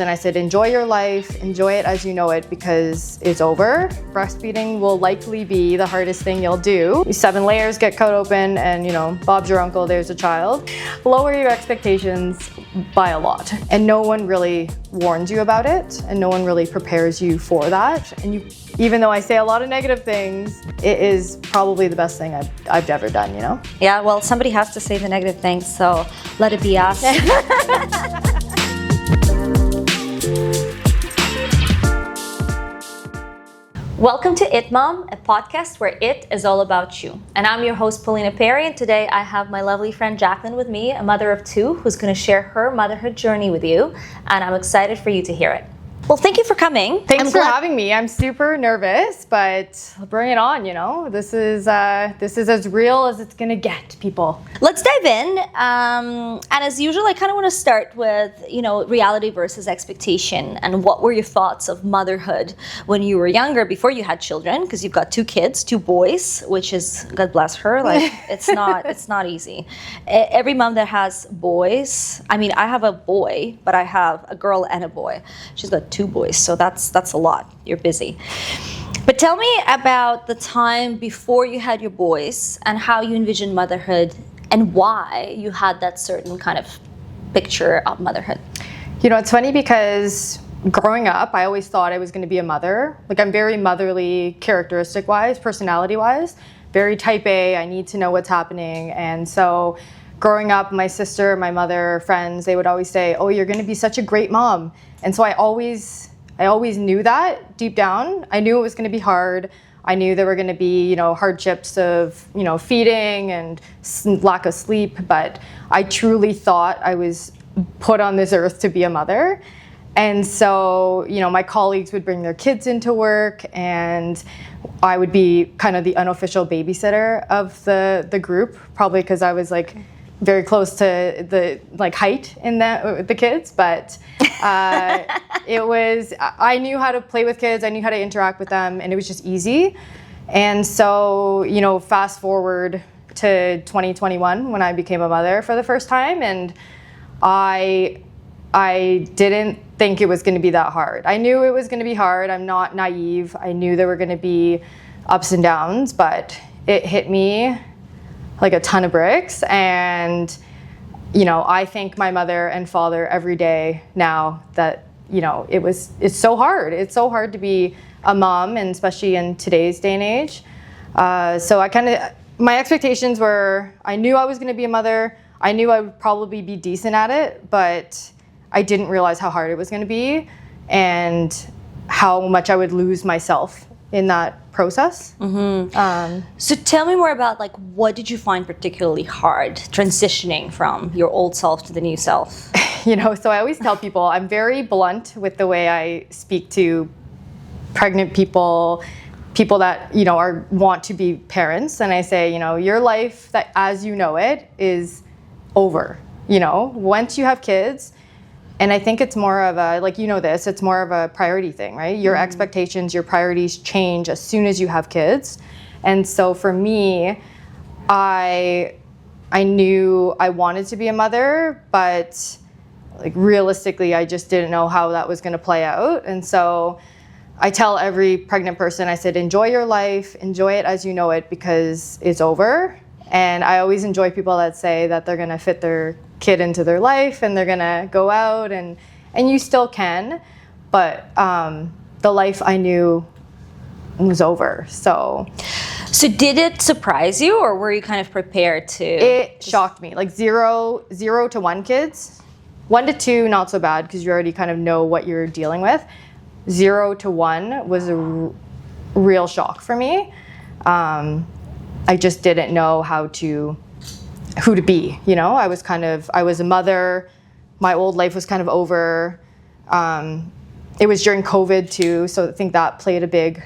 And I said, enjoy your life, enjoy it as you know it because it's over. Breastfeeding will likely be the hardest thing you'll do. 7 layers get cut open and Bob's your uncle, there's a child. Lower your expectations by a lot. And no one really warns you about it and no one really prepares you for that. And even though I say a lot of negative things, it is probably the best thing I've ever done, Yeah, well, somebody has to say the negative things, so let it be us. Welcome to It Mom, a podcast where it is all about you. And I'm your host, Paulina Perry, and today I have my lovely friend Jacqueline with me, a mother of 2, who's going to share her motherhood journey with you, and I'm excited for you to hear it. Well, thank you for coming. Thanks for having me. I'm super nervous, but bring it on, This is as real as it's gonna get, people. Let's dive in. And as usual, I kind of want to start with, reality versus expectation. And what were your thoughts of motherhood when you were younger, before you had children? Because you've got 2 kids, 2 boys, which is, God bless her, like it's not easy. Every mom that has boys, I have a boy, but I have a girl and a boy. She's got 2 boys, so that's a lot. You're busy. But tell me about the time before you had your boys and how you envisioned motherhood and why you had that certain kind of picture of motherhood. It's funny because growing up, I always thought I was going to be a mother. Like, I'm very motherly characteristic-wise, personality-wise, very type A. I need to know what's happening. And so growing up, my sister, my mother, friends, they would always say, oh, you're going to be such a great mom. And so I always knew that deep down. I knew it was going to be hard. I knew there were going to be, hardships of, feeding and lack of sleep. But I truly thought I was put on this earth to be a mother. And so, my colleagues would bring their kids into work and I would be kind of the unofficial babysitter of the group, probably because I was very close to the height in the kids, but I knew how to play with kids, I knew how to interact with them, and it was just easy. And so, fast forward to 2021 when I became a mother for the first time, and I didn't think it was going to be that hard. I knew it was going to be hard. I'm not naive. I knew there were going to be ups and downs, but it hit me like a ton of bricks. And, I thank my mother and father every day now that, it's so hard. It's so hard to be a mom, and especially in today's day and age. So my expectations were, I knew I was going to be a mother. I knew I would probably be decent at it, but I didn't realize how hard it was going to be and how much I would lose myself in that process. Mm-hmm. So tell me more about what did you find particularly hard transitioning from your old self to the new self? So I always tell people I'm very blunt with the way I speak to pregnant people that want to be parents, and I say your life that as you know it is over. Once you have kids. And I think it's more of a, it's more of a priority thing, right? Your expectations, your priorities change as soon as you have kids. And so for me, I knew I wanted to be a mother, but realistically, I just didn't know how that was going to play out. And so I tell every pregnant person, I said, enjoy your life, enjoy it as you know it because it's over. And I always enjoy people that say that they're going to fit their kid into their life and they're gonna go out and you still can, but the life I knew was over. So did it surprise you, or were you kind of prepared to? It shocked me. 0 to 1 kids, 1 to 2 not so bad because you already kind of know what you're dealing with. 0 to 1 was a real shock for me. I just didn't know who to be, I was a mother. My old life was kind of over. It was during COVID too, so I think that played a big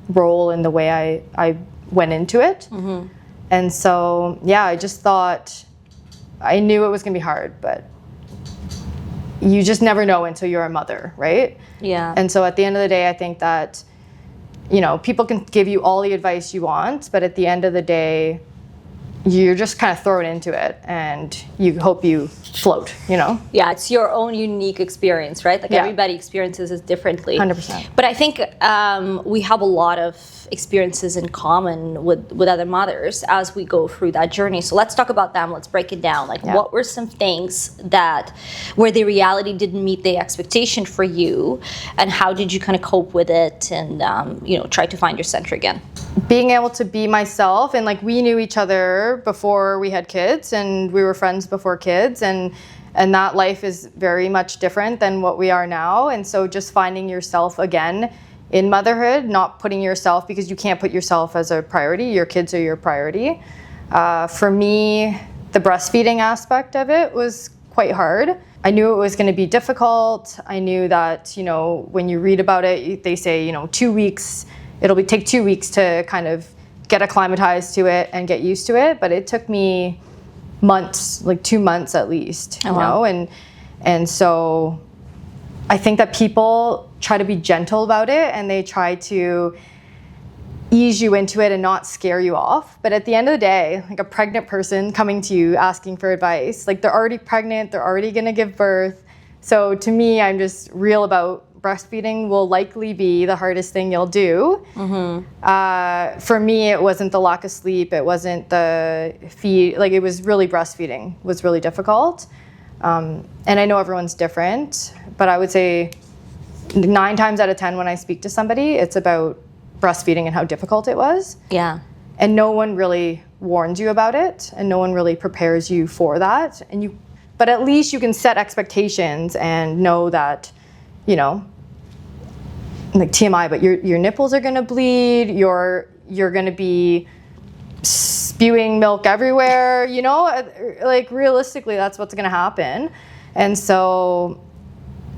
role in the way I went into it. Mm-hmm. And so, I just thought, I knew it was gonna be hard, but you just never know until you're a mother, right? Yeah. And so at the end of the day, I think that, people can give you all the advice you want, but at the end of the day, you're just kind of thrown into it and you hope you float, you know? Yeah, it's your own unique experience, right? Like everybody experiences it differently. 100%. But I think we have a lot of experiences in common with other mothers as we go through that journey. So let's talk about them. Let's break it down. Like what were some things where the reality didn't meet the expectation for you, and how did you kind of cope with it and, try to find your center again? Being able to be myself, and like we knew each other before we had kids, and we were friends before kids, and that life is very much different than what we are now. And so just finding yourself again in motherhood, not putting yourself, because you can't put yourself as a priority. Your kids are your priority. For me, the breastfeeding aspect of it was quite hard. I knew it was going to be difficult. I knew that, when you read about it, they say, 2 weeks, take 2 weeks to kind of get acclimatized to it and get used to it. But it took me months, like 2 months at least, you know? And so I think that people try to be gentle about it, and they try to ease you into it and not scare you off. But at the end of the day, like a pregnant person coming to you asking for advice, like they're already pregnant, they're already going to give birth. So to me, I'm just real about breastfeeding will likely be the hardest thing you'll do. Mm-hmm. For me, it wasn't the lack of sleep. It wasn't the feed. Like, it was really breastfeeding was really difficult. And I know everyone's different, but I would say 9 times out of 10 when I speak to somebody, it's about breastfeeding and how difficult it was. Yeah. And no one really warns you about it, and no one really prepares you for that. But at least you can set expectations and know that, like TMI, but your nipples are going to bleed, you're going to be spewing milk everywhere, like realistically that's what's going to happen. And so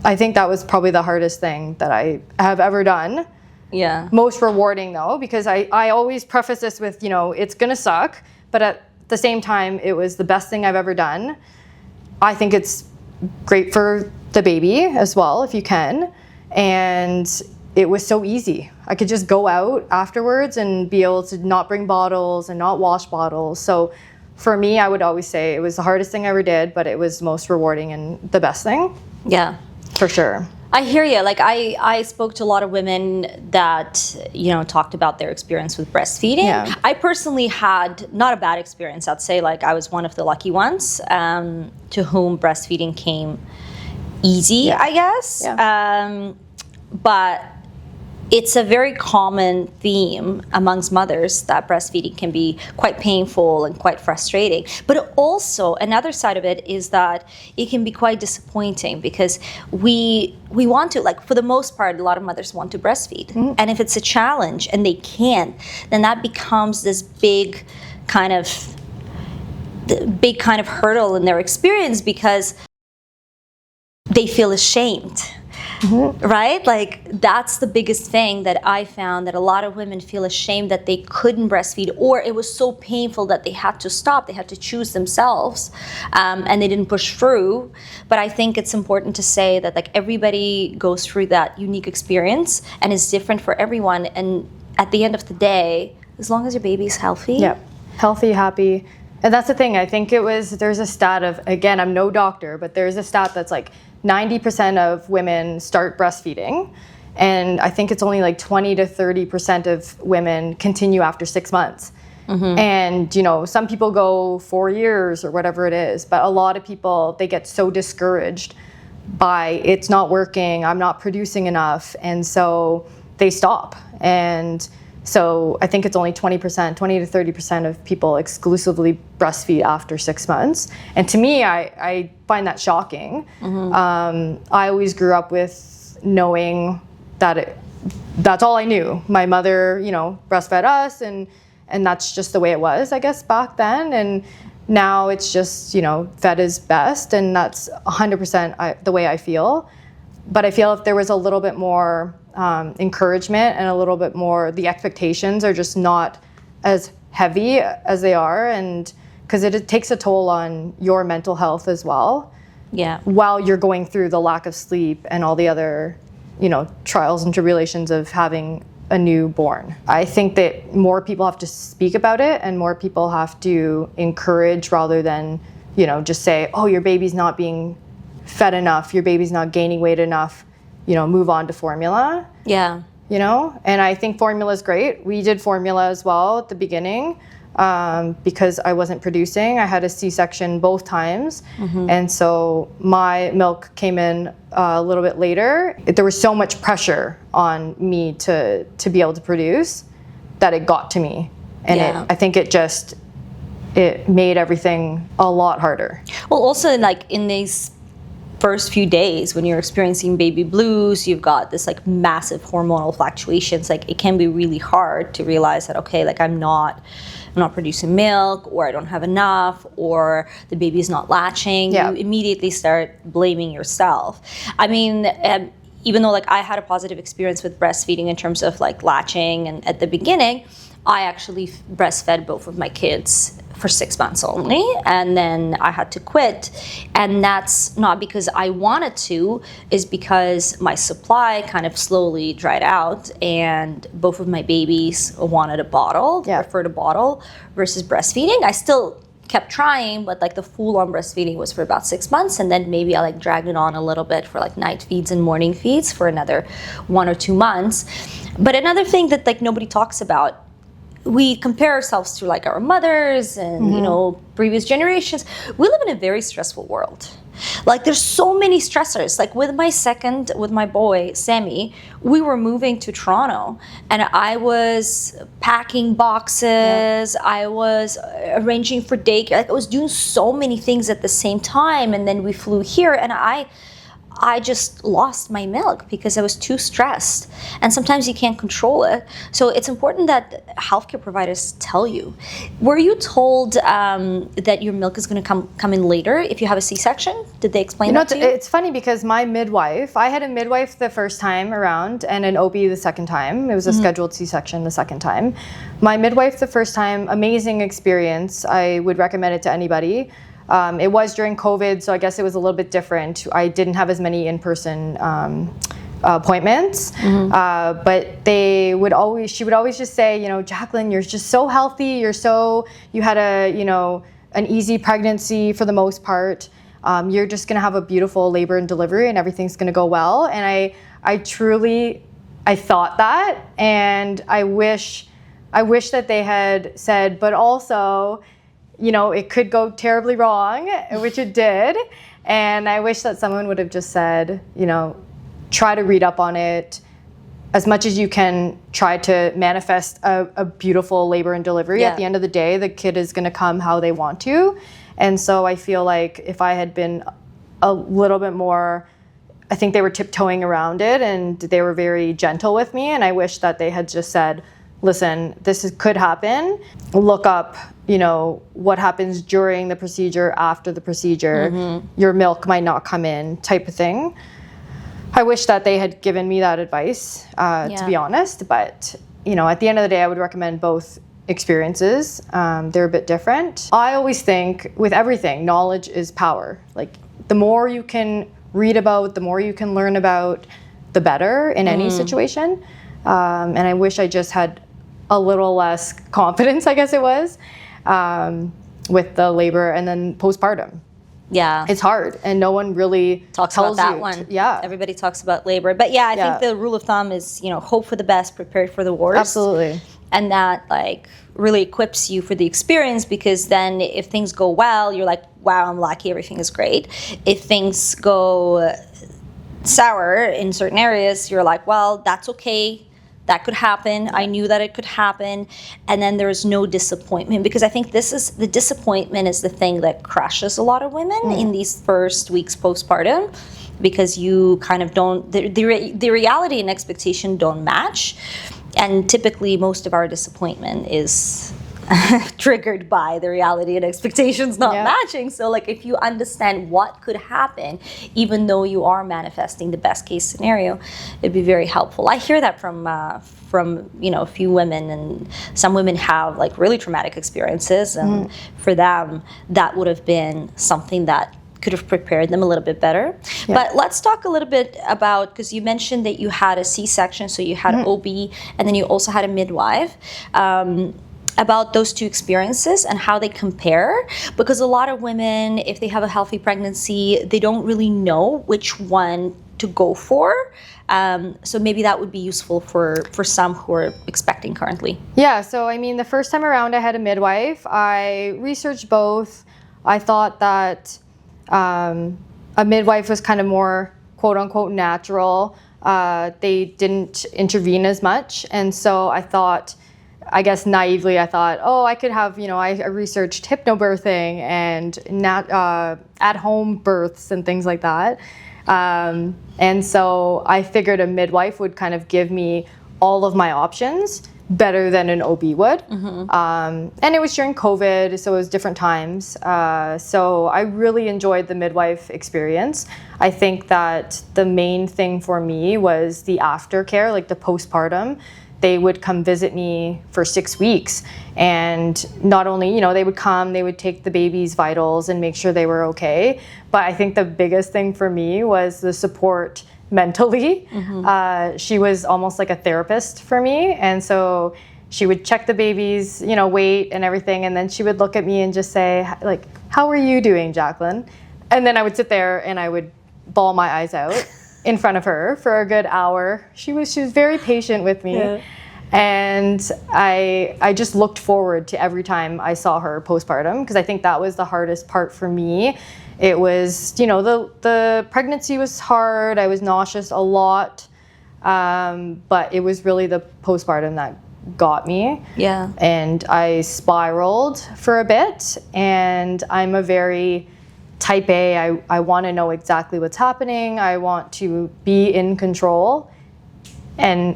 I think that was probably the hardest thing that I have ever done. Yeah. Most rewarding though, because I always preface this with, it's going to suck, but at the same time, it was the best thing I've ever done. I think it's great for the baby as well, if you can. And it was so easy. I could just go out afterwards and be able to not bring bottles and not wash bottles. So for me, I would always say it was the hardest thing I ever did, but it was most rewarding and the best thing. Yeah. For sure. I hear you. Like I spoke to a lot of women that, talked about their experience with breastfeeding. Yeah. I personally had not a bad experience. I'd say like I was one of the lucky ones to whom breastfeeding came easy, I guess. Yeah. But it's a very common theme amongst mothers that breastfeeding can be quite painful and quite frustrating. But also another side of it is that it can be quite disappointing, because we want to, like for the most part, a lot of mothers want to breastfeed. Mm-hmm. And if it's a challenge and they can't, then that becomes this big kind of hurdle in their experience, because they feel ashamed. Mm-hmm. Right? Like that's the biggest thing that I found, that a lot of women feel ashamed that they couldn't breastfeed, or it was so painful that they had to stop, they had to choose themselves, and they didn't push through. But I think it's important to say that like everybody goes through that unique experience and is different for everyone. And at the end of the day, as long as your baby's healthy. Yeah, healthy, happy. And that's the thing. I think there's a stat of, again, I'm no doctor, but there's a stat that's like 90% of women start breastfeeding, and I think it's only like 20 to 30% of women continue after 6 months. Mm-hmm. And some people go 4 years or whatever it is, but a lot of people, they get so discouraged by it's not working, I'm not producing enough, and so they stop. And so I think it's only 20 to 30% of people exclusively breastfeed after 6 months. And to me, I find that shocking. Mm-hmm. I always grew up with knowing that that's all I knew. My mother, breastfed us, and that's just the way it was, I guess, back then. And now it's just, fed is best, and that's 100% the way I feel. But I feel if there was a little bit more encouragement and a little bit more, the expectations are just not as heavy as they are, and because it takes a toll on your mental health as well. Yeah. While you're going through the lack of sleep and all the other, trials and tribulations of having a newborn. I think that more people have to speak about it, and more people have to encourage rather than, just say, oh, your baby's not being fed enough, your baby's not gaining weight enough, move on to formula. Yeah. And I think formula is great. We did formula as well at the beginning because I wasn't producing. I had a C-section both times. And so my milk came in a little bit later. There was so much pressure on me to be able to produce that it got to me. And I think it made everything a lot harder. Well, also like in these first few days when you're experiencing baby blues, you've got this like massive hormonal fluctuations. Like it can be really hard to realize that, okay, like I'm not producing milk, or I don't have enough, or the baby is not latching. You immediately start blaming yourself. I mean, even though like I had a positive experience with breastfeeding in terms of like latching, and at the beginning, I actually breastfed both of my kids for 6 months only, and then I had to quit. And that's not because I wanted to, is because my supply kind of slowly dried out, and both of my babies wanted a bottle, preferred a bottle versus breastfeeding. I still kept trying, but like the full-on breastfeeding was for about 6 months, and then maybe I like dragged it on a little bit for like night feeds and morning feeds for another 1 or 2 months. But another thing that like nobody talks about, we compare ourselves to like our mothers and previous generations. We live in a very stressful world. Like there's so many stressors. Like with my boy Sammy, we were moving to Toronto, and I was packing boxes. I was arranging for daycare. Like I was doing so many things at the same time, and then we flew here, and I just lost my milk because I was too stressed. And sometimes you can't control it. So it's important that healthcare providers tell you. Were you told that your milk is going to come in later if you have a C-section? Did they explain that to you? It's funny because I had a midwife the first time around and an OB the second time. It was a scheduled C-section the second time. My midwife the first time, amazing experience. I would recommend it to anybody. It was during COVID, so I guess it was a little bit different. I didn't have as many in-person appointments, but she would always just say, Jacqueline, you're just so healthy. You had an easy pregnancy for the most part. You're just gonna have a beautiful labor and delivery, and everything's gonna go well. And I truly thought that, and I wish that they had said, but also, it could go terribly wrong, which it did. And I wish that someone would have just said, try to read up on it as much as you can. Try to manifest a beautiful labor and delivery. At the end of the day, the kid is going to come how they want to. And so I feel like if I had been a little bit more, I think they were tiptoeing around it, and they were very gentle with me. And I wish that they had just said, listen, could happen. Look up, what happens during the procedure, after the procedure. Your milk might not come in, type of thing. I wish that they had given me that advice, to be honest. But, at the end of the day, I would recommend both experiences. They're a bit different. I always think with everything, knowledge is power. Like the more you can read about, the more you can learn about, the better in any situation. And I wish I just had a little less confidence, I guess it was, with the labor and then postpartum. Yeah. It's hard, and no one really talks tells about that you one. Yeah. Everybody talks about labor. But I think the rule of thumb is, hope for the best, prepare for the worst. Absolutely. And that really equips you for the experience, because then if things go well, you're like, wow, I'm lucky, everything is great. If things go sour in certain areas, you're like, well, that's okay. That could happen. I knew that it could happen. And then there's no disappointment, because I think the disappointment is the thing that crushes a lot of women in these first weeks postpartum, because you kind of don't, the reality and expectation don't match. And typically most of our disappointment is triggered by the reality and expectations not matching. So if you understand what could happen, even though you are manifesting the best case scenario, it'd be very helpful. I hear that from a few women, and some women have really traumatic experiences, and for them that would have been something that could have prepared them a little bit better. Yeah. But let's talk a little bit about, because you mentioned that you had a C-section, so you had OB, and then you also had a midwife. About those two experiences and how they compare, because a lot of women, if they have a healthy pregnancy, they don't really know which one to go for. So maybe that would be useful for some who are expecting currently. Yeah, so I mean, the first time around I had a midwife. I researched both. I thought that a midwife was kind of more quote unquote natural. They didn't intervene as much. And so I guess naively, I thought, I could have, I researched hypnobirthing and at-home births and things like that. And so I figured a midwife would kind of give me all of my options better than an OB would. And it was during COVID, so it was different times. So I really enjoyed the midwife experience. I think that the main thing for me was the aftercare, like the postpartum. They would come visit me for 6 weeks, and not only, they would come, they would take the baby's vitals and make sure they were okay. But I think the biggest thing for me was the support mentally. She was almost like a therapist for me. And so she would check the baby's, weight and everything. And then she would look at me and just say, like, how are you doing, Jacqueline? And then I would sit there and I would bawl my eyes out in front of her for a good hour. She was very patient with me. Yeah. And I just looked forward to every time I saw her postpartum, because I think that was the hardest part for me. It was, the pregnancy was hard. I was nauseous a lot. But it was really the postpartum that got me. Yeah. And I spiraled for a bit, and I'm a very type A. I want to know exactly what's happening. I want to be in control. And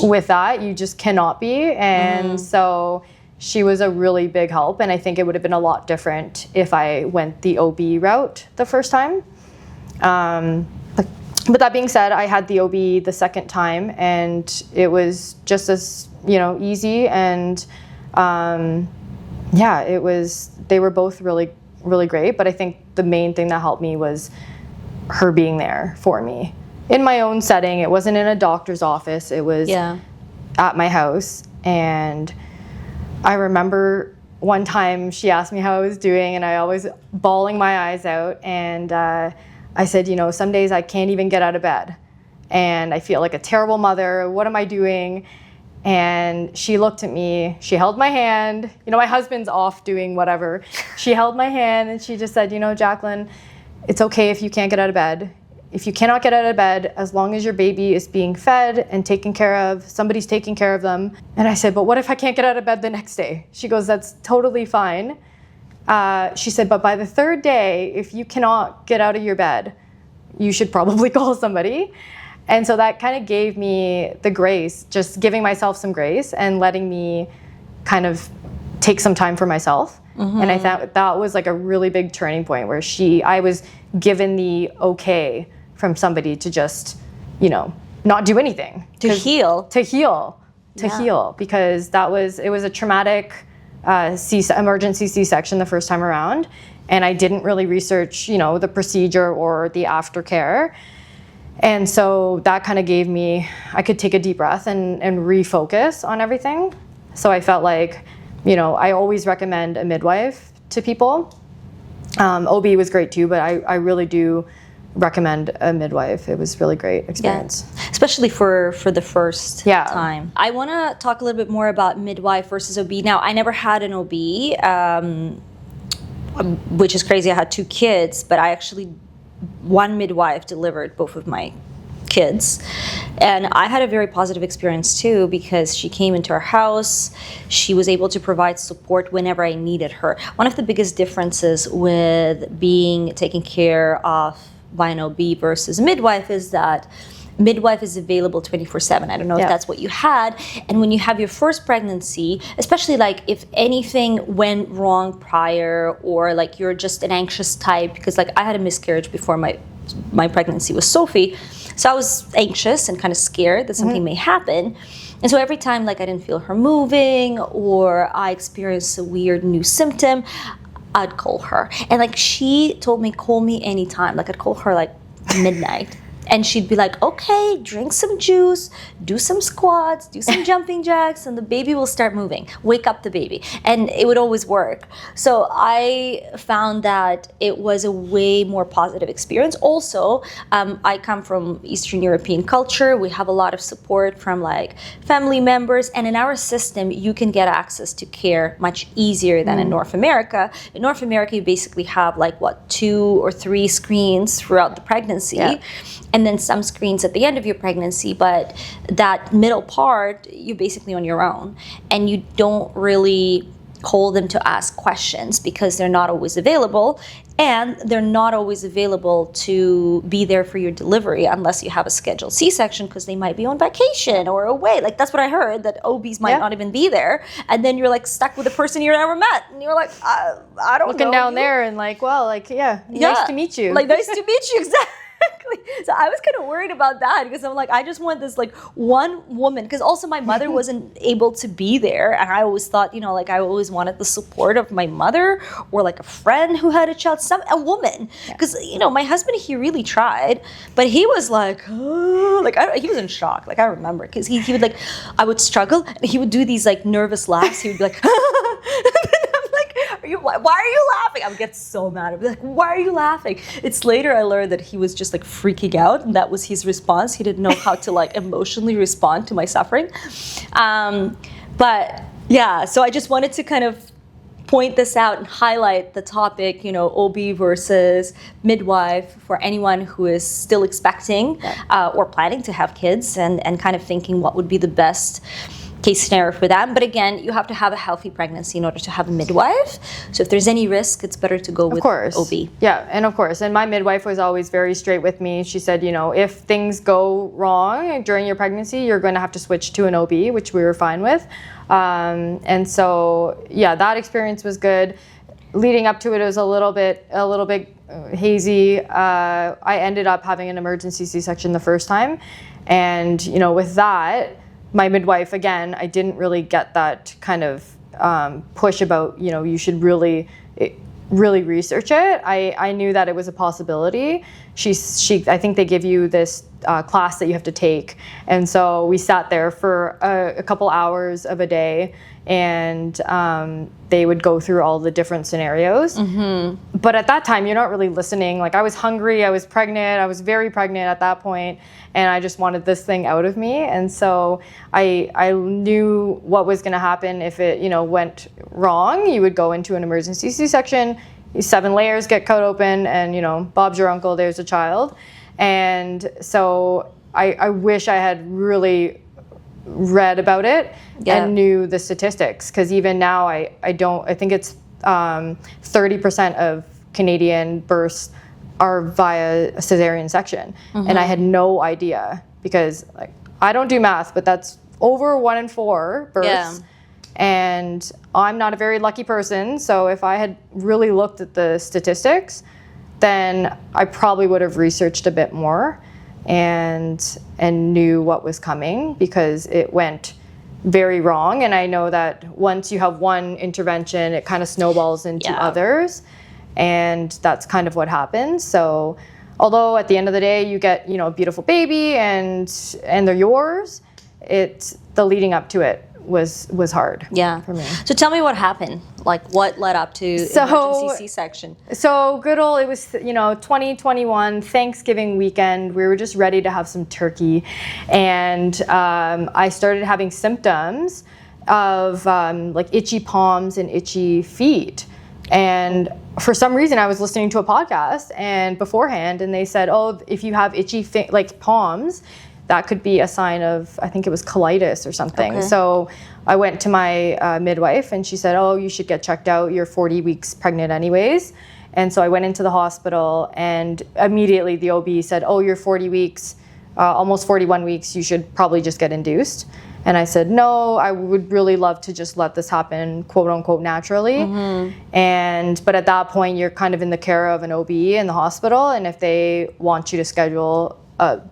with that, you just cannot be. And so she was a really big help. And I think it would have been a lot different if I went the OB route the first time. But that being said, I had the OB the second time, and it was just as, easy. And they were both really, really great. But I think the main thing that helped me was her being there for me. In my own setting. It wasn't in a doctor's office. It was at my house. And I remember one time she asked me how I was doing, and I was bawling my eyes out. And I said, some days I can't even get out of bed. And I feel like a terrible mother. What am I doing? And she looked at me. She held my hand. My husband's off doing whatever. She held my hand and she just said, Jacqueline, it's okay if you can't get out of bed. If you cannot get out of bed, as long as your baby is being fed and taken care of, somebody's taking care of them. And I said, but what if I can't get out of bed the next day? She goes, that's totally fine. She said, but by the third day, if you cannot get out of your bed, you should probably call somebody. And so that kind of gave me the grace, just giving myself some grace and letting me kind of take some time for myself. And I thought that was like a really big turning point where I was given the okay from somebody to just, not do anything. To heal, because it was a traumatic emergency C-section the first time around. And I didn't really research, the procedure or the aftercare. And so that kind of gave me, I could take a deep breath and refocus on everything. So I felt like, I always recommend a midwife to people. OB was great too, but I really do recommend a midwife. It was really great experience. Yeah. Especially for the first time. I want to talk a little bit more about midwife versus OB. Now, I never had an OB, which is crazy. I had 2 kids, but one midwife delivered both of my kids. And I had a very positive experience too, because she came into our house. She was able to provide support whenever I needed her. One of the biggest differences with being taken care of by an OB versus midwife is that midwife is available 24/7. I don't know if that's what you had. And when you have your first pregnancy, especially like if anything went wrong prior, or like you're just an anxious type, because like I had a miscarriage before my pregnancy with Sophie. So I was anxious and kind of scared that something may happen. And so every time like I didn't feel her moving or I experienced a weird new symptom, I'd call her. And like she told me, call me anytime. Like I'd call her like midnight. And she'd be like, okay, drink some juice, do some squats, do some jumping jacks, and the baby will start moving. Wake up the baby. And it would always work. So I found that it was a way more positive experience. Also, I come from Eastern European culture. We have a lot of support from like family members. And in our system, you can get access to care much easier than in North America. In North America, you basically have like, 2 or 3 screens throughout the pregnancy. Yeah. And then some screens at the end of your pregnancy, but that middle part, you're basically on your own. And you don't really call them to ask questions because they're not always available. And they're not always available to be there for your delivery unless you have a scheduled C-section because they might be on vacation or away. Like that's what I heard, that OBs might not even be there. And then you're like stuck with a person you never met. And you're like, I don't know. Looking down there and like, well, like, nice to meet you. Like, nice to meet you, exactly. So I was kind of worried about that because I'm like, I just want this like one woman, because also my mother wasn't able to be there. And I always thought, like I always wanted the support of my mother or like a friend who had a child, a woman. Because, my husband, he really tried, but he was like, he was in shock. Like I remember, because he would like, I would struggle and he would do these like nervous laughs. He would be like, why are you laughing? I would get so mad. I'd be like, why are you laughing? It's later I learned that he was just like freaking out, and that was his response. He didn't know how to like emotionally respond to my suffering. But yeah, so I just wanted to kind of point this out and highlight the topic, OB versus midwife, for anyone who is still expecting or planning to have kids, and kind of thinking what would be the best case scenario for them. But again, you have to have a healthy pregnancy in order to have a midwife. So if there's any risk, it's better to go with OB. Yeah, and of course. And my midwife was always very straight with me. She said, if things go wrong during your pregnancy, you're going to have to switch to an OB, which we were fine with. And so, that experience was good. Leading up to it, it was a little bit hazy. I ended up having an emergency C-section the first time. And, with that, my midwife, again, I didn't really get that kind of push about, you should really research it. I knew that it was a possibility. I think they give you this class that you have to take. And so we sat there for a couple hours of a day, and they would go through all the different scenarios. Mm-hmm. But at that time, you're not really listening. Like I was hungry, I was pregnant, I was very pregnant at that point, and I just wanted this thing out of me. And so I knew what was going to happen if it, went wrong. You would go into an emergency C-section, 7 layers get cut open, and Bob's your uncle, there's a child. And so I wish I had really read about it and knew the statistics, because even now I think it's 30% of Canadian births are via a cesarean section. Mm-hmm. And I had no idea, because like I don't do math, but that's over 1 in 4 births. Yeah. And I'm not a very lucky person, so if I had really looked at the statistics, then I probably would have researched a bit more and knew what was coming, because it went very wrong. And I know that once you have one intervention, it kind of snowballs into others, and that's kind of what happens. So although at the end of the day you get a beautiful baby and they're yours, it's the leading up to it was hard for me. So tell me what happened. Like what led up to emergency C-section? So good old, it was 2021 Thanksgiving weekend. We were just ready to have some turkey, and I started having symptoms of like itchy palms and itchy feet. And for some reason, I was listening to a podcast and beforehand, and they said, "Oh, if you have itchy palms, that could be a sign of, I think it was colitis or something." Okay. So I went to my midwife, and she said, "Oh, you should get checked out. You're 40 weeks pregnant anyways." And so I went into the hospital, and immediately the OB said, "Oh, you're 40 weeks, almost 41 weeks. You should probably just get induced." And I said, "No, I would really love to just let this happen, quote unquote, naturally." Mm-hmm. But at that point, you're kind of in the care of an OB in the hospital, and if they want you to schedule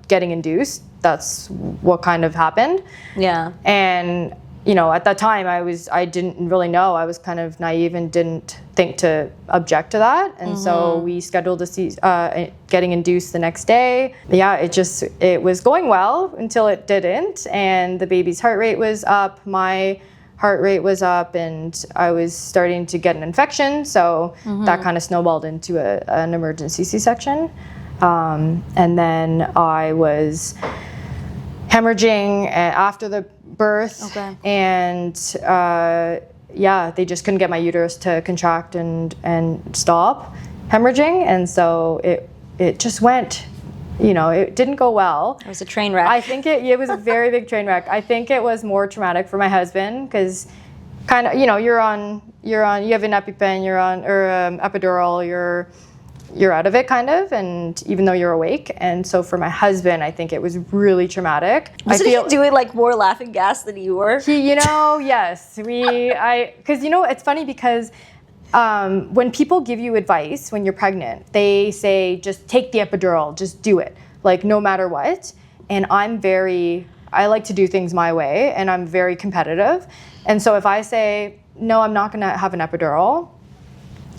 getting induced, that's what kind of happened. Yeah. And at that time I didn't really know. I was kind of naive and didn't think to object to that. And so we scheduled getting induced the next day. Yeah, it was going well until it didn't. And the baby's heart rate was up. My heart rate was up, and I was starting to get an infection. So that kind of snowballed into an emergency C-section. And then I was hemorrhaging after the birth, and they just couldn't get my uterus to contract and stop hemorrhaging, and so it just went, it didn't go well. It was a train wreck. I think it was a very big train wreck. I think it was more traumatic for my husband because kind of, you have an EpiPen, you're on, or epidural, you're out of it kind of, and even though you're awake. And so for my husband, I think it was really traumatic. Wasn't he doing like more laughing gas than you were? Yes. Because it's funny because when people give you advice when you're pregnant, they say, just take the epidural, just do it, like no matter what. And I like to do things my way, and I'm very competitive. And so if I say, no, I'm not gonna have an epidural,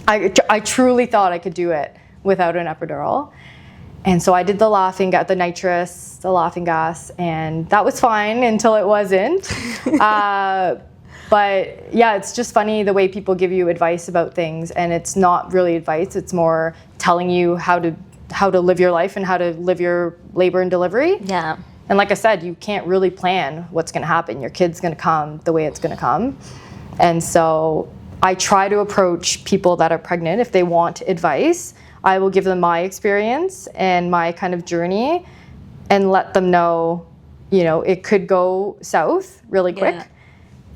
I truly thought I could do it without an epidural. And so I did the laughing gas, and that was fine until it wasn't. But yeah, it's just funny the way people give you advice about things, and it's not really advice, it's more telling you how to live your life and how to live your labor and delivery. Yeah. And like I said, you can't really plan what's gonna happen. Your kid's gonna come the way it's gonna come. And so I try to approach people that are pregnant. If they want advice, I will give them my experience and my kind of journey and let them know, it could go south really quick,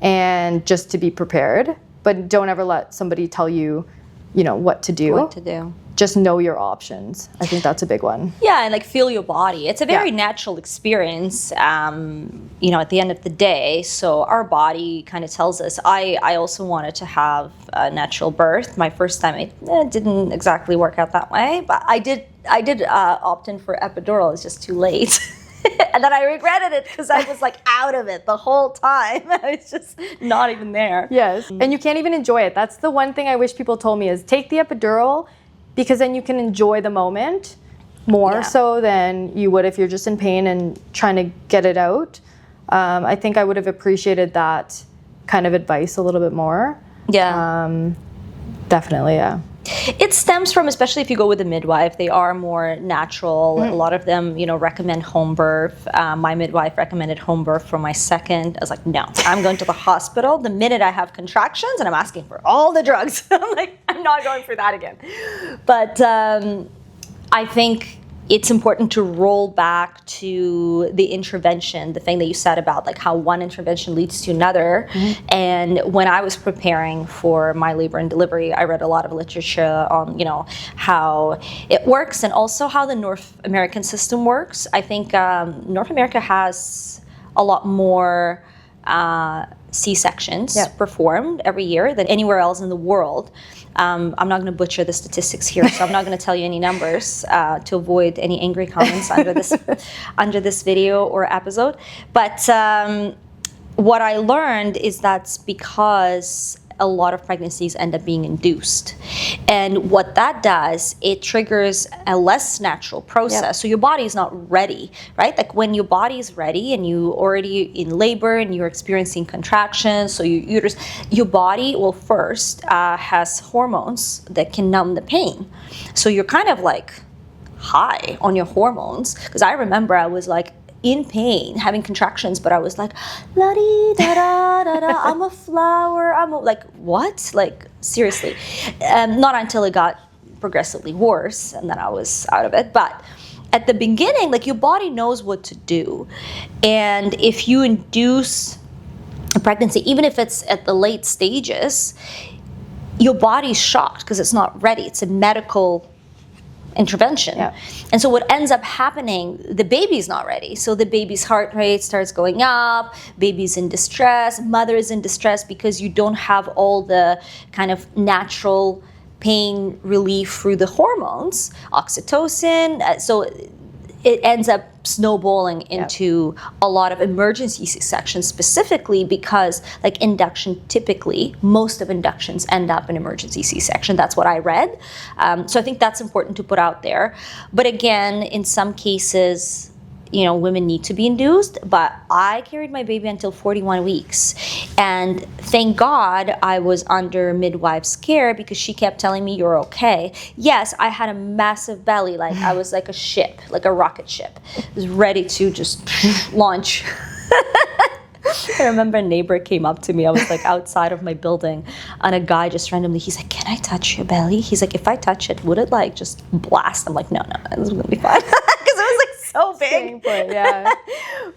and just to be prepared. But don't ever let somebody tell you, what to do. Just know your options. I think that's a big one. Yeah, and like feel your body. It's a very natural experience, at the end of the day. So our body kind of tells us. I also wanted to have a natural birth. My first time, it didn't exactly work out that way, but I did opt in for epidural. It's just too late. And then I regretted it because I was like out of it the whole time. I was just not even there. Yes, and you can't even enjoy it. That's the one thing I wish people told me is take the epidural, because then you can enjoy the moment more so than you would if you're just in pain and trying to get it out. I think I would have appreciated that kind of advice a little bit more. Yeah. Definitely, yeah. It stems from, especially if you go with a midwife, they are more natural. A lot of them, recommend home birth. My midwife recommended home birth for my second. I was like, no, I'm going to the hospital the minute I have contractions, and I'm asking for all the drugs. I'm like, I'm not going for that again. But I think it's important to roll back to the intervention, the thing that you said about like how one intervention leads to another. And when I was preparing for my labor and delivery, I read a lot of literature on, how it works and also how the North American system works. I think North America has a lot more C-sections performed every year than anywhere else in the world. I'm not going to butcher the statistics here, so I'm not going to tell you any numbers to avoid any angry comments under this video or episode. But what I learned is that's because a lot of pregnancies end up being induced. And what that does, it triggers a less natural process. So your body is not ready, right? Like when your body is ready and you already in labor and you're experiencing contractions, so your uterus, your body will first has hormones that can numb the pain. So you're kind of like high on your hormones. Because I remember I was like in pain, having contractions, but I was like, la-dee-da-da-da-da, I'm a flower, like, what? Like, seriously. Not until it got progressively worse, and then I was out of it. But at the beginning, like, your body knows what to do. And if you induce a pregnancy, even if it's at the late stages, your body's shocked because it's not ready. It's a medical intervention. And so what ends up happening, the baby's not ready. So the baby's heart rate starts going up, baby's in distress, mother is in distress because you don't have all the kind of natural pain relief through the hormones, oxytocin. So it ends up snowballing into a lot of emergency C-sections, specifically because like induction, typically most of inductions end up in emergency C-section. That's what I read. So I think that's important to put out there. But again, in some cases, women need to be induced, but I carried my baby until 41 weeks. And thank God I was under midwife's care, because she kept telling me, you're okay. Yes, I had a massive belly. Like I was like a ship, like a rocket ship. I was ready to just launch. I remember a neighbor came up to me. I was like outside of my building, and a guy just randomly, he's like, can I touch your belly? He's like, if I touch it, would it like just blast? I'm like, no, this is gonna be fine. Because it was like so big. Point, yeah.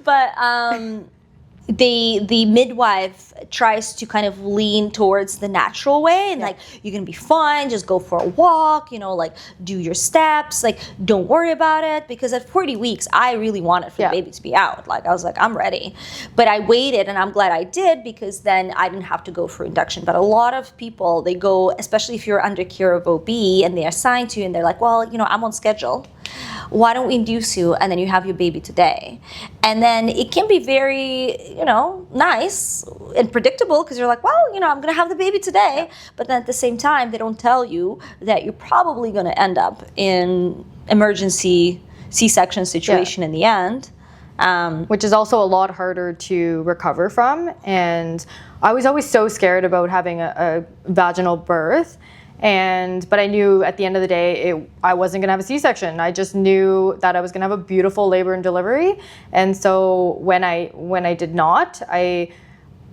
But the midwife tries to kind of lean towards the natural way, and like, you're gonna be fine, just go for a walk, like do your steps, like don't worry about it. Because at 40 weeks I really wanted for the baby to be out. Like I was like, I'm ready. But I waited, and I'm glad I did, because then I didn't have to go for induction. But a lot of people, they go, especially if you're under care of OB and they're assigned to you, and they're like, well, I'm on schedule, why don't we induce you, and then you have your baby today. And then it can be very, nice and predictable, because you're like, well, I'm gonna have the baby today. But then at the same time, they don't tell you that you're probably gonna end up in emergency C-section situation in the end. Which is also a lot harder to recover from. And I was always so scared about having a vaginal birth. But I knew at the end of the day, I wasn't gonna have a C-section. I just knew that I was gonna have a beautiful labor and delivery. And so when I did not,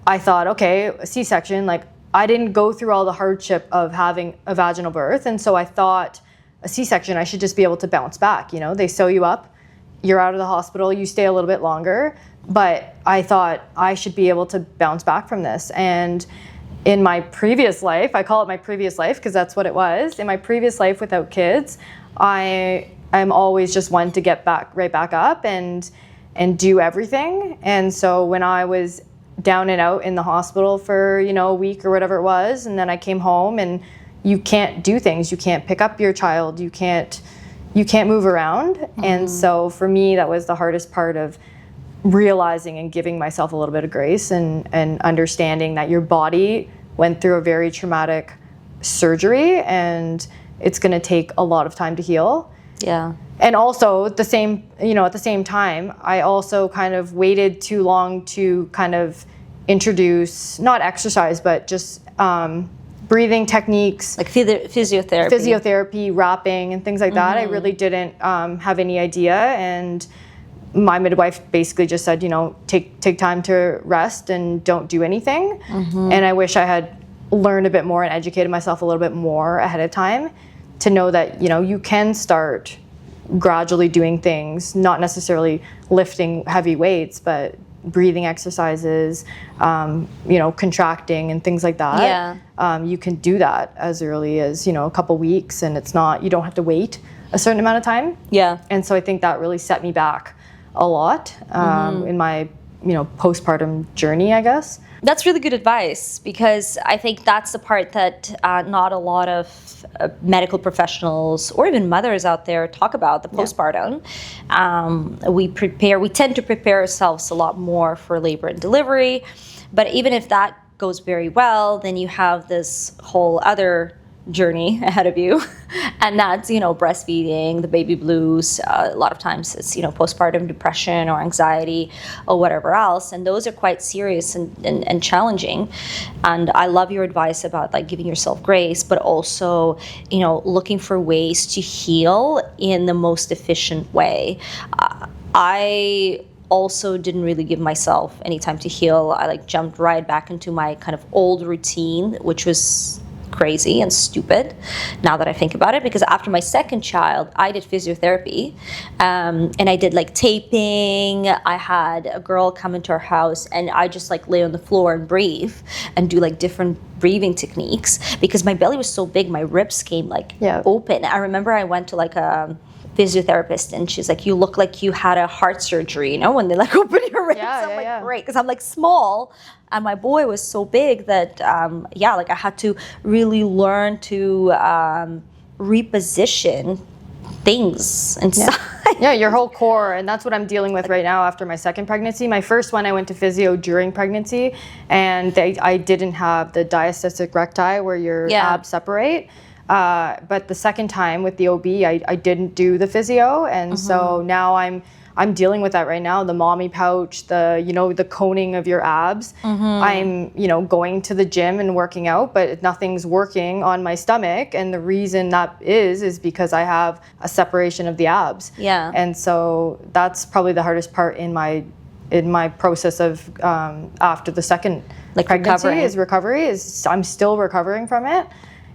I thought, okay, a C-section, like I didn't go through all the hardship of having a vaginal birth. And so I thought a C-section, I should just be able to bounce back. They sew you up, you're out of the hospital, you stay a little bit longer. But I thought I should be able to bounce back from this. And in my previous life, I call it my previous life because that's what it was. In my previous life without kids, I'm always just one to get right back up and do everything. And so when I was down and out in the hospital for, a week or whatever it was, and then I came home, and you can't do things. You can't pick up your child. You can't move around. Mm-hmm. And so for me, that was the hardest part of realizing and giving myself a little bit of grace and understanding that your body went through a very traumatic surgery, and it's going to take a lot of time to heal. Yeah. And also at the same time, I also kind of waited too long to kind of introduce, not exercise, but just breathing techniques. Like physiotherapy, wrapping, and things like that. I really didn't have any idea. And my midwife basically just said, take time to rest and don't do anything. Mm-hmm. And I wish I had learned a bit more and educated myself a little bit more ahead of time to know that, you can start gradually doing things, not necessarily lifting heavy weights, but breathing exercises, contracting and things like that. Yeah. You can do that as early as, a couple weeks, and you don't have to wait a certain amount of time. Yeah. And so I think that really set me back a lot in my, postpartum journey, I guess. That's really good advice, because I think that's the part that not a lot of medical professionals or even mothers out there talk about, the postpartum. We tend to prepare ourselves a lot more for labor and delivery, but even if that goes very well, then you have this whole other journey ahead of you, and that's breastfeeding, the baby blues. A lot of times it's postpartum depression or anxiety or whatever else, and those are quite serious and challenging. And I love your advice about like giving yourself grace, but also looking for ways to heal in the most efficient way. I also didn't really give myself any time to heal. I jumped right back into my kind of old routine, which was crazy and stupid now that I think about it, because after my second child I did physiotherapy, and I did taping. I had a girl come into our house, and I just lay on the floor and breathe and do different breathing techniques, because my belly was so big, my ribs came open. I remember I went to a physiotherapist, and she's like, you look like you had a heart surgery, when they open your ribs. I'm great, because I'm small, and my boy was so big that I had to really learn to reposition things Yeah, your whole core, and that's what I'm dealing with right now after my second pregnancy. My first one, I went to physio during pregnancy, and I didn't have the diastatic recti where your abs separate. But the second time with the OB, I didn't do the physio, and so now I'm dealing with that right now. The mommy pouch, the coning of your abs. I'm, going to the gym and working out, but nothing's working on my stomach. And the reason that is because I have a separation of the abs. Yeah. And so that's probably the hardest part in my process of after the second pregnancy recovery. I'm still recovering from it.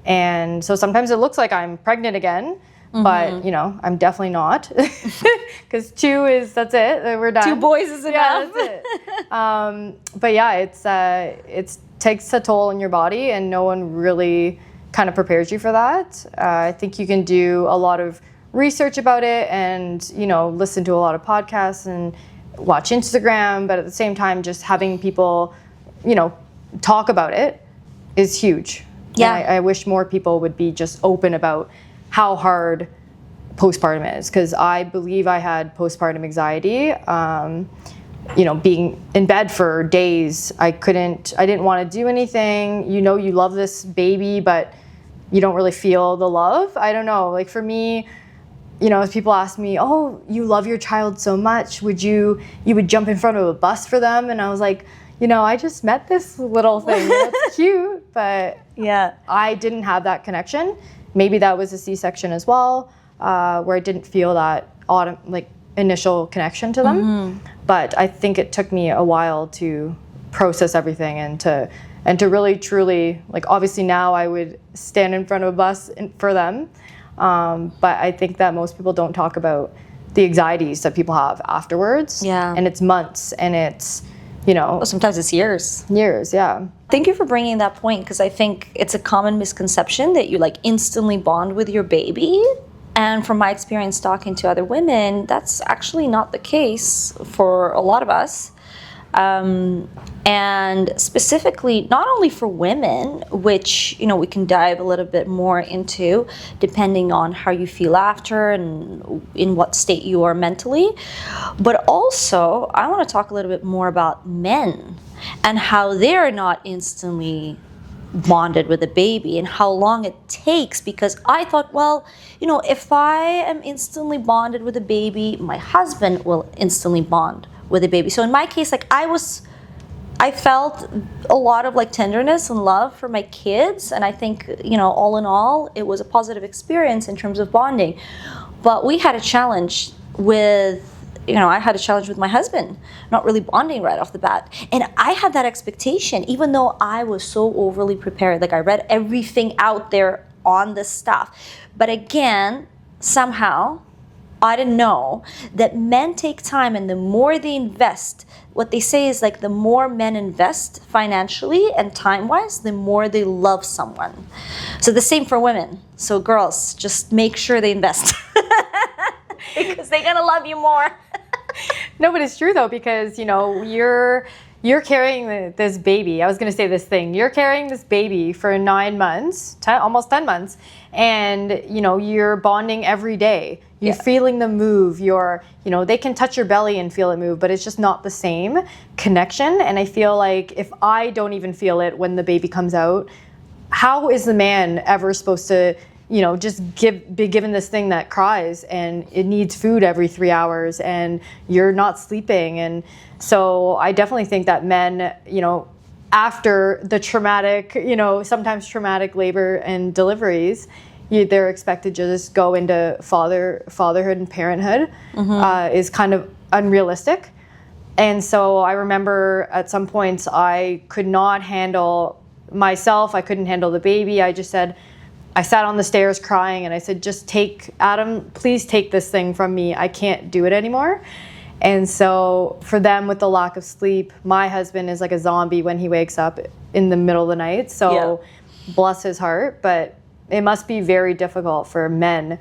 And so sometimes it looks like I'm pregnant again. But, I'm definitely not, because that's it. We're done. 2 boys is enough. Yeah, that's it. But yeah, it takes a toll on your body, and no one really kind of prepares you for that. I think you can do a lot of research about it and, listen to a lot of podcasts and watch Instagram. But at the same time, just having people, talk about it is huge. Yeah. And I wish more people would be just open about how hard postpartum is, because I believe I had postpartum anxiety. Being in bed for days, I didn't want to do anything. You love this baby, but you don't really feel the love. I don't know. Like for me, as people ask me, oh, you love your child so much, you would jump in front of a bus for them? And I was like, I just met this little thing. That's cute, but yeah, I didn't have that connection. Maybe that was a C-section as well, where I didn't feel that initial connection to them. But I think it took me a while to process everything and to really truly, obviously now I would stand in front of a bus for them. But I think that most people don't talk about the anxieties that people have afterwards. Yeah. And it's months, and it's, sometimes it's years. Years, yeah. Thank you for bringing that point, because I think it's a common misconception that you instantly bond with your baby. And from my experience talking to other women, that's actually not the case for a lot of us. And specifically, not only for women, which, we can dive a little bit more into depending on how you feel after and in what state you are mentally, but also I want to talk a little bit more about men and how they're not instantly bonded with a baby and how long it takes, because I thought, well, if I am instantly bonded with a baby, my husband will instantly bond with a baby. So in my case, I felt a lot of tenderness and love for my kids, and I think, all in all, it was a positive experience in terms of bonding. But we had a challenge with, I had a challenge with my husband, not really bonding right off the bat. And I had that expectation, even though I was so overly prepared. I read everything out there on this stuff. But again, somehow, I didn't know that men take time, and the more they invest, what they say is the more men invest financially and time-wise, the more they love someone. So the same for women. So girls, just make sure they invest because they're gonna love you more. No, but it's true though, because you're carrying this baby. I was going to say this thing. You're carrying this baby for 9 months, almost 10 months, and you're bonding every day. You're feeling them move. They can touch your belly and feel it move, but it's just not the same connection. And I feel like if I don't even feel it when the baby comes out, how is the man ever supposed to, just be given this thing that cries and it needs food every 3 hours and you're not sleeping? And so I definitely think that men, after the traumatic, sometimes traumatic labor and deliveries, they're expected to just go into fatherhood and parenthood is kind of unrealistic. And so I remember at some points I could not handle myself. I couldn't handle the baby. I sat on the stairs crying and I said, Adam, please take this thing from me. I can't do it anymore. And so for them, with the lack of sleep, my husband is like a zombie when he wakes up in the middle of the night. So bless his heart. But it must be very difficult for men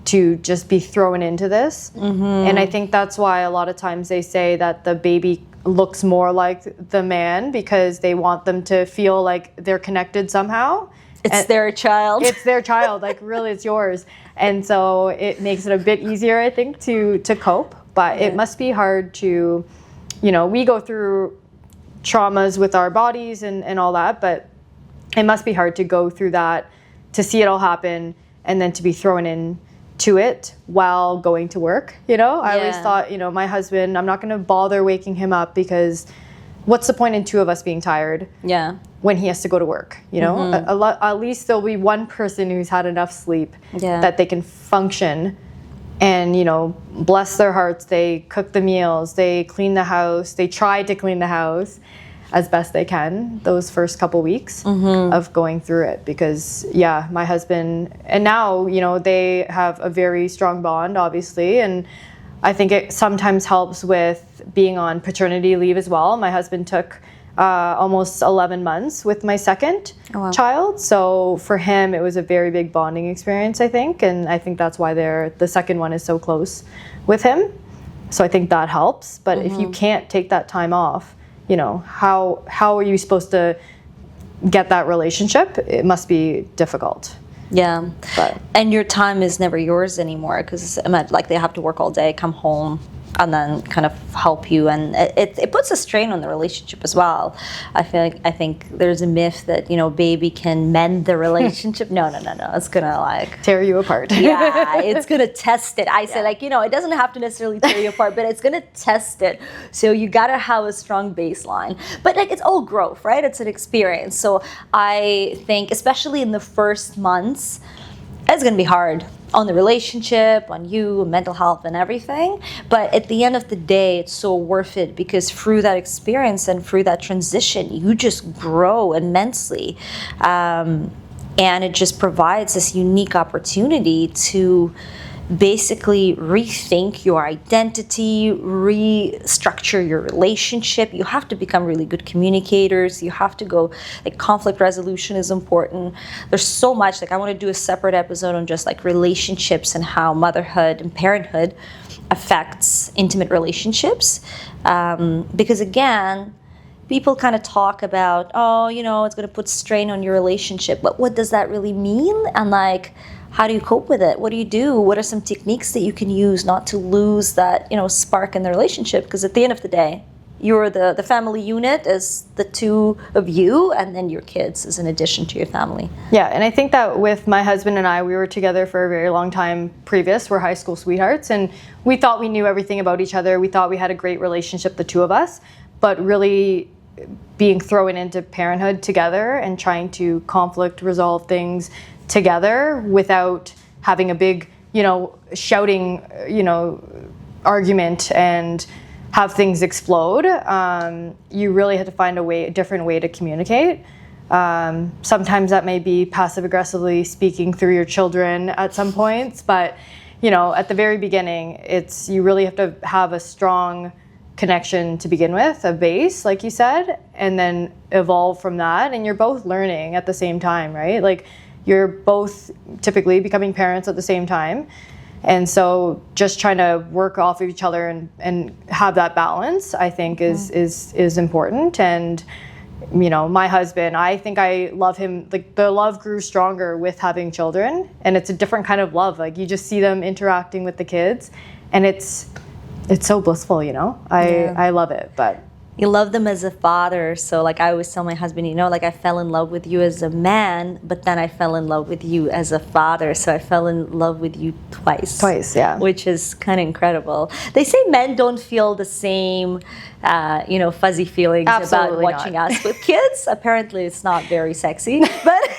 to just be thrown into this. And I think that's why a lot of times they say that the baby looks more like the man, because they want them to feel like they're connected somehow. It's their child. It's their child, like really it's yours. And so it makes it a bit easier, I think, to cope. But it must be hard to, we go through traumas with our bodies and all that, but it must be hard to go through that, to see it all happen, and then to be thrown in to it while going to work. I always thought, my husband, I'm not going to bother waking him up, because what's the point in two of us being tired when he has to go to work? At least there'll be one person who's had enough sleep that they can function. And, bless their hearts, they cook the meals, they clean the house, they try to clean the house as best they can those first couple weeks of going through it. Because, my husband, and now, they have a very strong bond, obviously. And I think it sometimes helps with being on paternity leave as well. My husband took almost 11 months with my second child. So for him, it was a very big bonding experience, I think. And I think that's why the second one is so close with him. So I think that helps. But if you can't take that time off, how are you supposed to get that relationship? It must be difficult. Yeah. And your time is never yours anymore, because like they have to work all day, come home, and then kind of help you, and it puts a strain on the relationship as well. I think there's a myth that baby can mend the relationship. No, it's gonna tear you apart. Yeah, it's gonna test it. I say it doesn't have to necessarily tear you apart, but it's gonna test it. So you gotta have a strong baseline. But it's all growth, right? It's an experience. So I think, especially in the first months, it's gonna be hard on the relationship, on you, mental health and everything. But at the end of the day, it's so worth it, because through that experience and through that transition, you just grow immensely. And it just provides this unique opportunity to basically rethink your identity, restructure your relationship. You have to become really good communicators. You have to go, conflict resolution is important. There's so much, I want to do a separate episode on just relationships and how motherhood and parenthood affects intimate relationships. Because again, people kind of talk about, it's going to put strain on your relationship. But what does that really mean? And how do you cope with it? What do you do? What are some techniques that you can use not to lose that, spark in the relationship? Because at the end of the day, you're the family unit as the two of you, and then your kids as an addition to your family. Yeah, and I think that with my husband and I, we were together for a very long time previous. We're high school sweethearts, and we thought we knew everything about each other. We thought we had a great relationship, the two of us, but really being thrown into parenthood together and trying to conflict resolve things together without having a big, shouting, argument and have things explode. You really had to find a different way to communicate. Sometimes that may be passive aggressively speaking through your children at some points, but at the very beginning, you really have to have a strong connection to begin with, a base, like you said, and then evolve from that. And you're both learning at the same time, right? You're both typically becoming parents at the same time. And so just trying to work off of each other and have that balance, I think is important. And, my husband, I think I love him. The love grew stronger with having children, and it's a different kind of love. You just see them interacting with the kids, and it's so blissful, I love it. But you love them as a father. So I always tell my husband, I fell in love with you as a man, but then I fell in love with you as a father. So I fell in love with you twice. Twice, yeah. Which is kind of incredible. They say men don't feel the same, fuzzy feelings about watching us with kids. Apparently it's not very sexy, but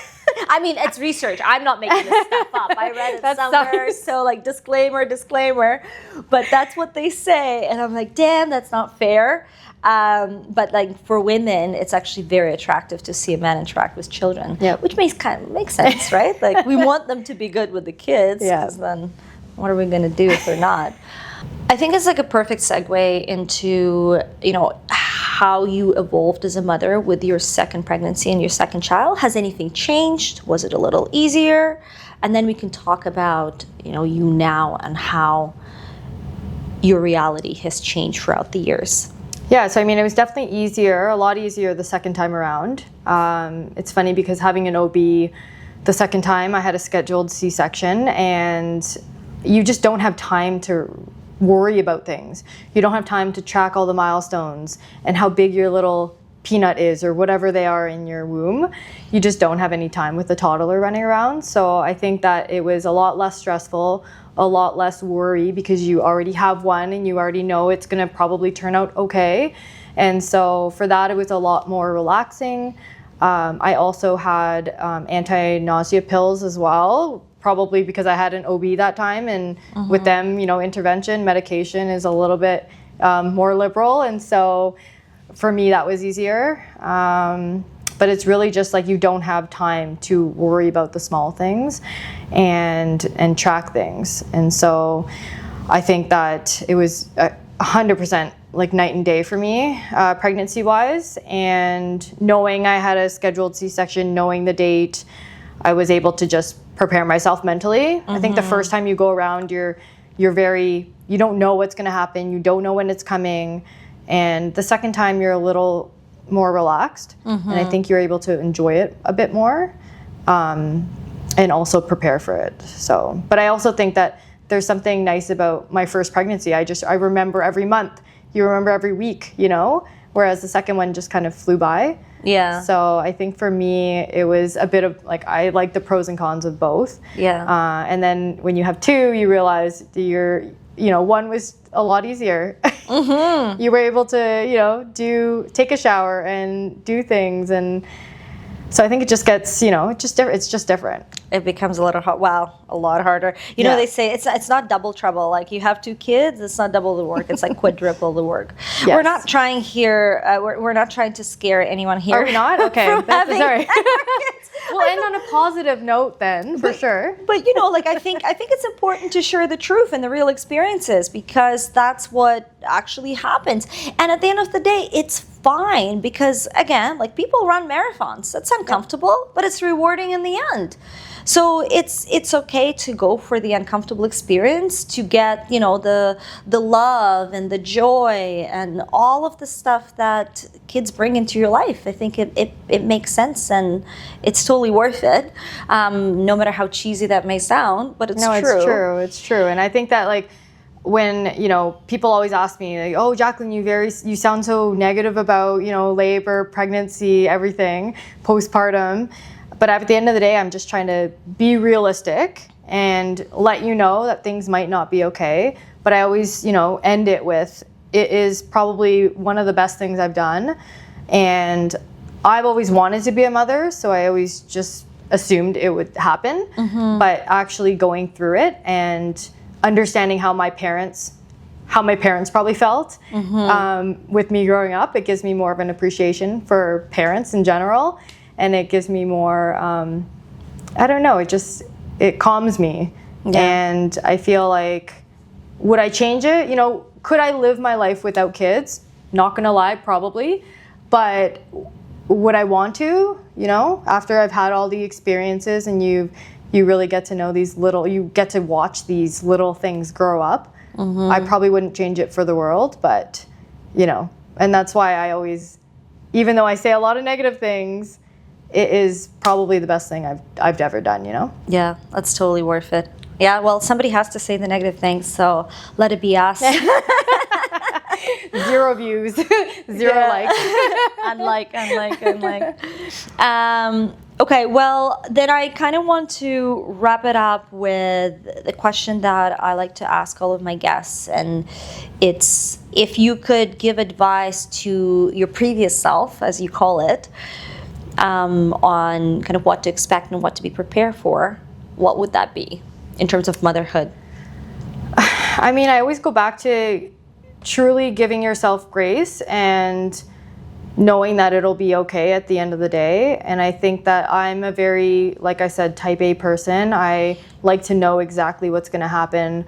I mean, it's research. I'm not making this stuff up. I read it somewhere. So disclaimer. But that's what they say. And I'm like, damn, that's not fair. But for women, it's actually very attractive to see a man interact with children, which makes sense, right? We want them to be good with the kids, because then what are we going to do if they're not? I think it's a perfect segue into, how you evolved as a mother with your second pregnancy and your second child. Has anything changed? Was it a little easier? And then we can talk about, you now and how your reality has changed throughout the years. Yeah, so it was definitely a lot easier the second time around. It's funny because having an OB the second time I had a scheduled C-section, and you just don't have time to worry about things. You don't have time to track all the milestones and how big your little peanut is or whatever they are in your womb. You just don't have any time with the toddler running around. So I think that it was a lot less stressful, a lot less worry, because you already have one and you already know it's going to probably turn out okay. And so for that, it was a lot more relaxing. I also had anti-nausea pills as well, probably because I had an OB that time, and with them, intervention, medication is a little bit more liberal, and so for me that was easier. But it's really just like you don't have time to worry about the small things and track things, and so I think that it was 100% like night and day for me, pregnancy-wise, and knowing I had a scheduled C-section, knowing the date, I was able to just prepare myself mentally. I think the first time you go around, you don't know what's going to happen, you don't know when it's coming, and the second time you're a little more relaxed, and I think you're able to enjoy it a bit more, and also prepare for it. So, but I also think that there's something nice about my first pregnancy. I remember every month. You remember every week, whereas the second one just kind of flew by. Yeah. So I think for me, it was a bit of like, I like the pros and cons of both. Yeah. And then when you have two, you realize one was a lot easier. You were able to, take a shower and do things. And so I think it just gets, it's just different. It becomes a lot harder. They say it's not double trouble. Like, you have two kids, it's not double the work. It's like quadruple the work. Yes. We're not trying here. We're not trying to scare anyone here. Are we not? Okay. Sorry. Kids. We'll end on a positive note then, for sure. But I think it's important to share the truth and the real experiences, because that's what actually happens. And at the end of the day, it's fine, because again, like, people run marathons. That's uncomfortable, but it's rewarding in the end. So it's okay to go for the uncomfortable experience to get, the love and the joy and all of the stuff that kids bring into your life. I think it makes sense, and it's totally worth it. No matter how cheesy that may sound, but it's true. No, it's true. And I think that, like, when, people always ask me, like, oh, Jacqueline, you sound so negative about, labor, pregnancy, everything, postpartum. But at the end of the day, I'm just trying to be realistic and let you know that things might not be okay. But I always, end it with, it is probably one of the best things I've done. And I've always wanted to be a mother, so I always just assumed it would happen. But actually going through it and understanding how my parents probably felt with me growing up, it gives me more of an appreciation for parents in general. And it gives me more, it calms me. Yeah. And I feel like, would I change it? Could I live my life without kids? Not gonna lie, probably. But would I want to, after I've had all the experiences and you really get to know you get to watch these little things grow up. I probably wouldn't change it for the world, but, and that's why I always, even though I say a lot of negative things, it is probably the best thing I've ever done, Yeah, that's totally worth it. Yeah, well, somebody has to say the negative things, so let it be us. 0 views, 0 likes. Unlike. Okay, well, then I kind of want to wrap it up with the question that I like to ask all of my guests, and it's, if you could give advice to your previous self, as you call it, on kind of what to expect and what to be prepared for, what would that be in terms of motherhood? I mean, I always go back to truly giving yourself grace and knowing that it'll be okay at the end of the day. And I think that I'm a very, like I said, type A person. I like to know exactly what's going to happen.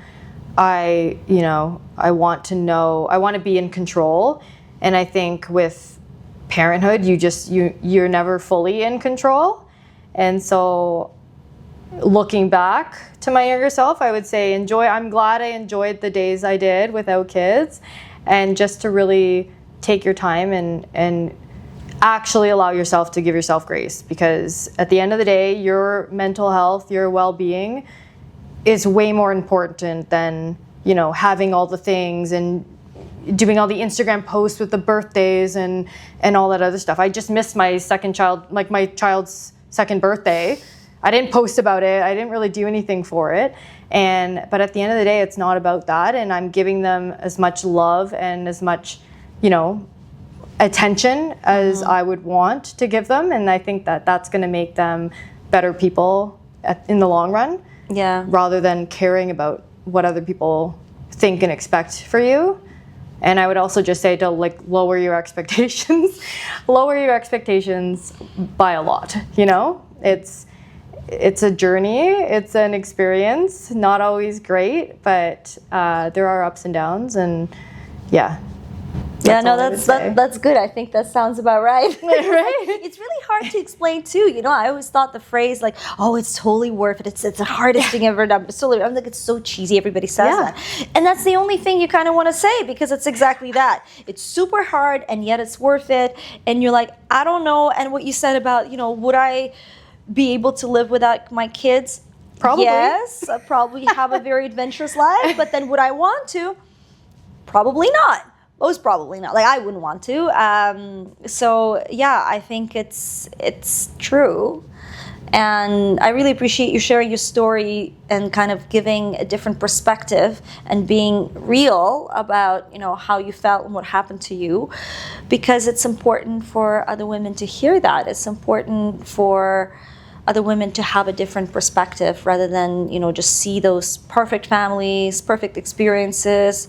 I want to be in control. And I think with parenthood, you're never fully in control. And so looking back to my younger self, I would say I'm glad I enjoyed the days I did without kids, and just to really take your time and actually allow yourself to give yourself grace, because at the end of the day, your mental health, your well-being is way more important than, you know, having all the things and doing all the Instagram posts with the birthdays and all that other stuff. I just missed my second child, like my child's second birthday. I didn't post about it. I didn't really do anything for it. But at the end of the day, it's not about that. And I'm giving them as much love and as much, you know, attention as I would want to give them. And I think that that's going to make them better people in the long run. Yeah. Rather than caring about what other people think and expect for you. And I would also just say to like lower your expectations. Lower your expectations by a lot, you know? It's a journey, it's an experience, not always great, but there are ups and downs, and yeah. Yeah, no, that's good. I think that sounds about right. Right? It's really hard to explain too. You know, I always thought the phrase like, "Oh, it's totally worth it. It's the hardest thing I've ever done." I'm like, it's so cheesy. Everybody says that, and that's the only thing you kind of want to say, because it's exactly that. It's super hard, and yet it's worth it. And you're like, I don't know. And what you said about, you know, would I be able to live without my kids? Probably. Yes, I probably have a very adventurous life. But then would I want to? Probably not. Most probably not. Like, I wouldn't want to. So yeah, I think it's true. And I really appreciate you sharing your story and kind of giving a different perspective and being real about, you know, how you felt and what happened to you, because it's important for other women to hear that. It's important for other women to have a different perspective rather than, you know, just see those perfect families, perfect experiences.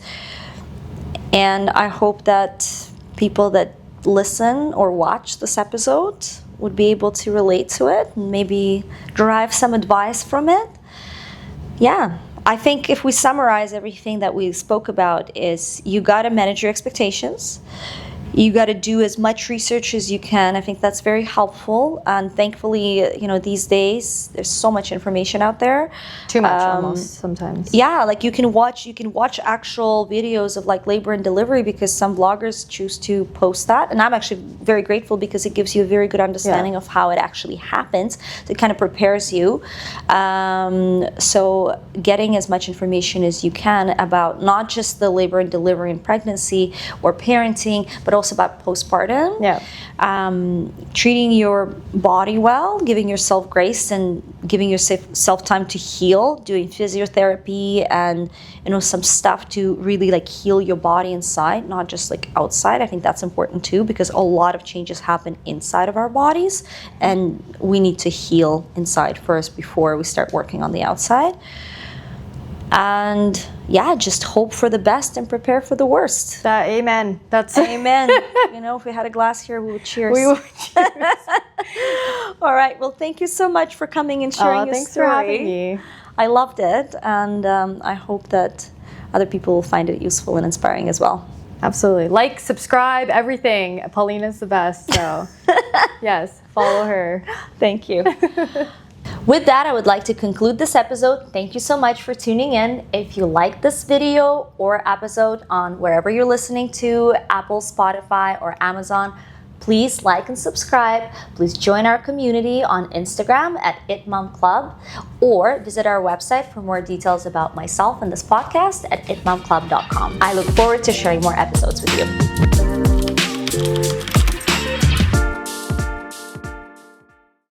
And I hope that people that listen or watch this episode would be able to relate to it and maybe derive some advice from it. Yeah, I think if we summarize everything that we spoke about is you got to manage your expectations. You got to do as much research as you can. I think that's very helpful. And thankfully, you know, these days, there's so much information out there. Too much almost sometimes. Yeah, like you can watch actual videos of like labor and delivery, because some bloggers choose to post that. And I'm actually very grateful, because it gives you a very good understanding of how it actually happens. So it kind of prepares you. So getting as much information as you can about not just the labor and delivery and pregnancy or parenting, but also about postpartum. Yeah. Treating your body well, giving yourself grace and giving yourself time to heal, doing physiotherapy and, you know, some stuff to really like heal your body inside, not just like outside. I think that's important too, because a lot of changes happen inside of our bodies, and we need to heal inside first before we start working on the outside. And yeah, just hope for the best and prepare for the worst. Amen. That's amen. You know, if we had a glass here, we would cheers. We would cheers. All right. Well, thank you so much for coming and sharing your thanks story. for having me. I loved it, and I hope that other people will find it useful and inspiring as well. Absolutely. Like, subscribe, everything. Paulina's the best. So yes, follow her. Thank you. With that, I would like to conclude this episode. Thank you so much for tuning in. If you like this video or episode on wherever you're listening to, Apple, Spotify, or Amazon, please like and subscribe. Please join our community on Instagram at @itmomclub, or visit our website for more details about myself and this podcast at itmomclub.com. I look forward to sharing more episodes with you.